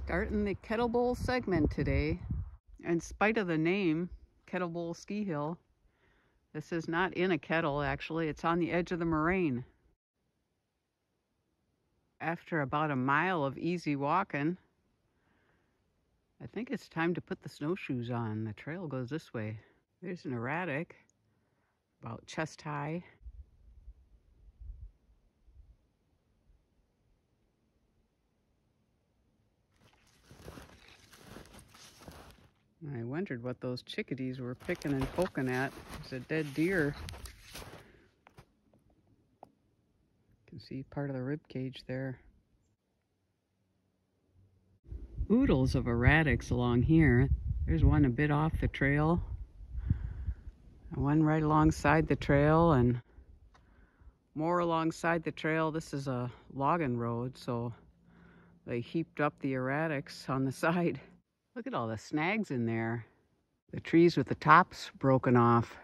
Starting the Kettlebowl segment today. In spite of the name, Kettlebowl Ski Hill, this is not in a kettle actually, it's on the edge of the moraine. After about a mile of easy walking, I think it's time to put the snowshoes on. The trail goes this way. There's an erratic, about chest high. I wondered what those chickadees were picking and poking at. There's a dead deer. You can see part of the rib cage there. Oodles of erratics along here. There's one a bit off the trail, and one right alongside the trail, and more alongside the trail. This is a logging road, so they heaped up the erratics on the side. Look at all the snags in there. The trees with the tops broken off.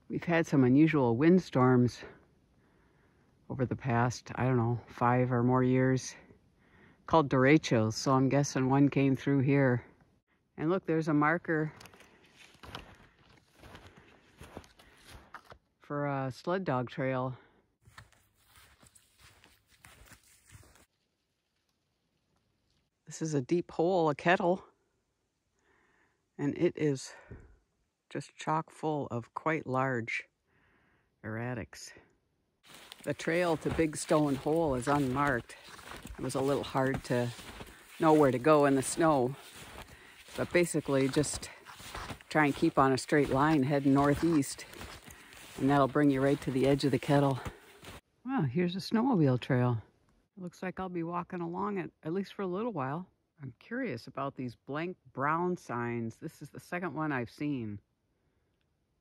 We've had some unusual windstorms over the past, I don't know, 5 or more years, called derechos, so I'm guessing one came through here. And look, there's a marker for a sled dog trail. This is a deep hole, a kettle, and it is just chock full of quite large erratics. The trail to Big Stone Hole is unmarked. It was a little hard to know where to go in the snow, but basically just try and keep on a straight line heading northeast, and that'll bring you right to the edge of the kettle. Well, here's a snowmobile trail. It looks like I'll be walking along it at least for a little while. I'm curious about these blank brown signs. This is the second one I've seen.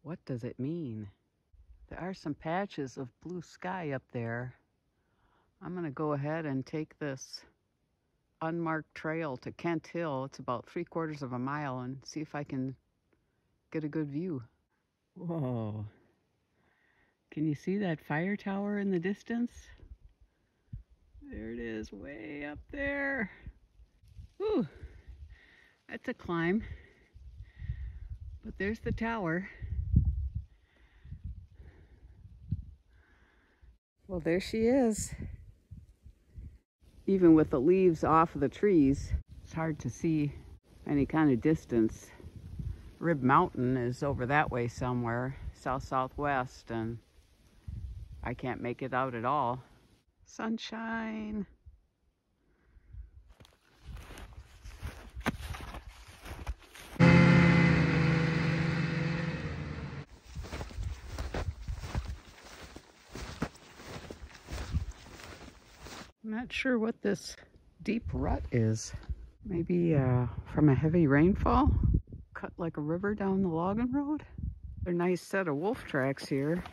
What does it mean? There are some patches of blue sky up there. I'm gonna go ahead and take this unmarked trail to Kent Hill. It's about 3/4 of a mile, and see if I can get a good view. Whoa. Can you see that fire tower in the distance? There it is, way up there. Whew, that's a climb. But there's the tower. Well, there she is. Even with the leaves off of the trees, it's hard to see any kind of distance. Rib Mountain is over that way somewhere, south-southwest, and I can't make it out at all. Sunshine. I'm not sure what this deep rut is. Maybe from a heavy rainfall, cut like a river down the logging road. They're a nice set of wolf tracks here.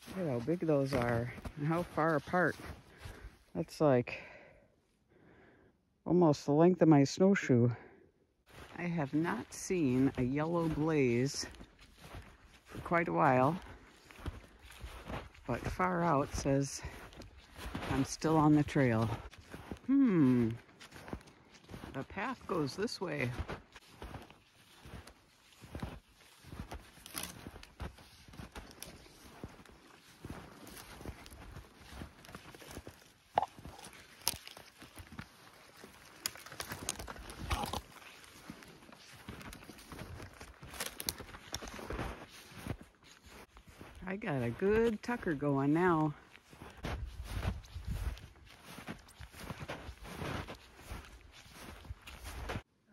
Look at how big those are and how far apart. That's like almost the length of my snowshoe. I have not seen a yellow blaze for quite a while, but far out says I'm still on the trail. The path goes this way. I got a good tucker going now.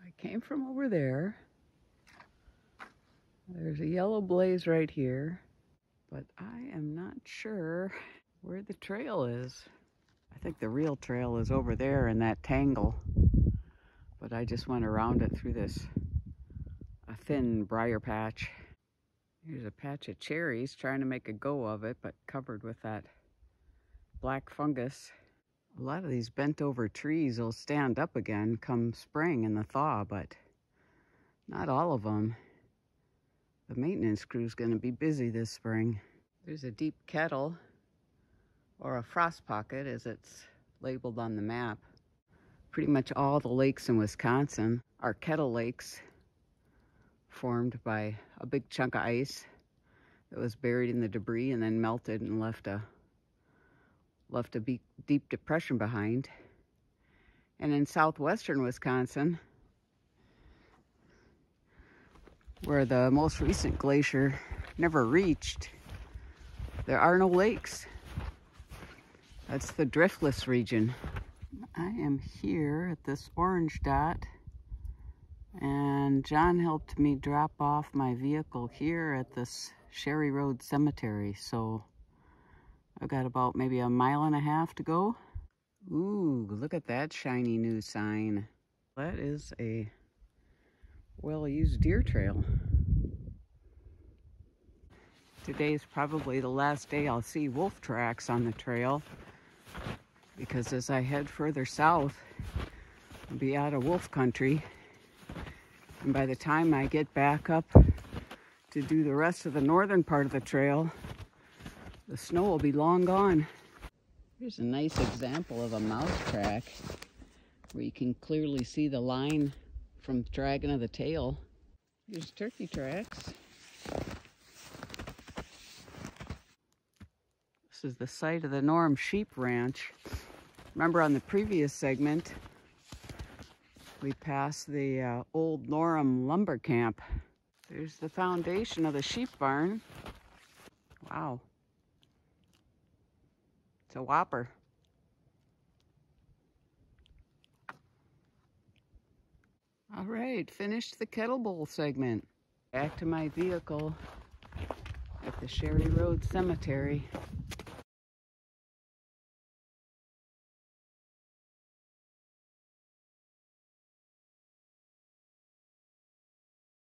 I came from over there. There's a yellow blaze right here, but I am not sure where the trail is. I think the real trail is over there in that tangle, but I just went around it through a thin briar patch. Here's a patch of cherries, trying to make a go of it, but covered with that black fungus. A lot of these bent over trees will stand up again come spring in the thaw, but not all of them. The maintenance crew's going to be busy this spring. There's a deep kettle, or a frost pocket as it's labeled on the map. Pretty much all the lakes in Wisconsin are kettle lakes, formed by a big chunk of ice that was buried in the debris and then melted and left a deep depression behind. And in southwestern Wisconsin, where the most recent glacier never reached, there are no lakes. That's the driftless region. I am here at this orange dot, and John helped me drop off my vehicle here at this Sherry Road Cemetery. So I've got about maybe a mile and a half to go. Ooh, look at that shiny new sign. That is a well-used deer trail. Today is probably the last day I'll see wolf tracks on the trail, because as I head further south, I'll be out of wolf country. And by the time I get back up to do the rest of the northern part of the trail, the snow will be long gone. Here's a nice example of a mouse track where you can clearly see the line from the dragging of the tail. Here's turkey tracks. This is the site of the Norham Sheep Ranch. Remember on the previous segment, we passed the old Norham lumber camp. There's the foundation of the sheep barn. Wow. It's a whopper. All right, finished the Kettlebowl segment. Back to my vehicle at the Sherry Road Cemetery.